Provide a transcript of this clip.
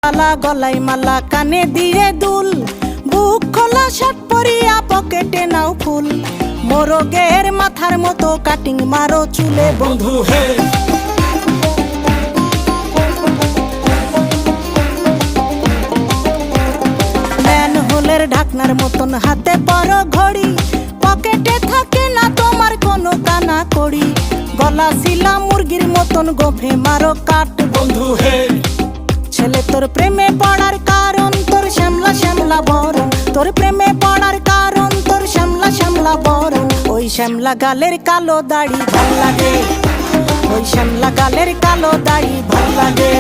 মালা গলায় মালা কানে দিয়ে দুল, বুক খোলা শার্ট পরিয়া পকেটে নাও ফুল, মোরগের মাথার মতো কাটিং মারো চুলে বন্ধু হে। ম্যানহোলের ঢাকনার মতন হাতে পরো ঘড়ি, পকেটে থাকে না তোমার কোনো কানা কড়ি, গলা শিলা মুরগির মতন গোফে মারো কাট বন্ধু হে। ছেলে তোর প্রেমে পড়ার কারণ তোর শ্যামলা শ্যামলা বরণ, তোর প্রেমে পড়ার কারণ তোর শ্যামলা শ্যামলা বরণ, ওই শ্যামলা গালের কালো দাড়ি ভাল লাগে, ওই শ্যামলা গালের কালো দাড়ি ভাল লাগে।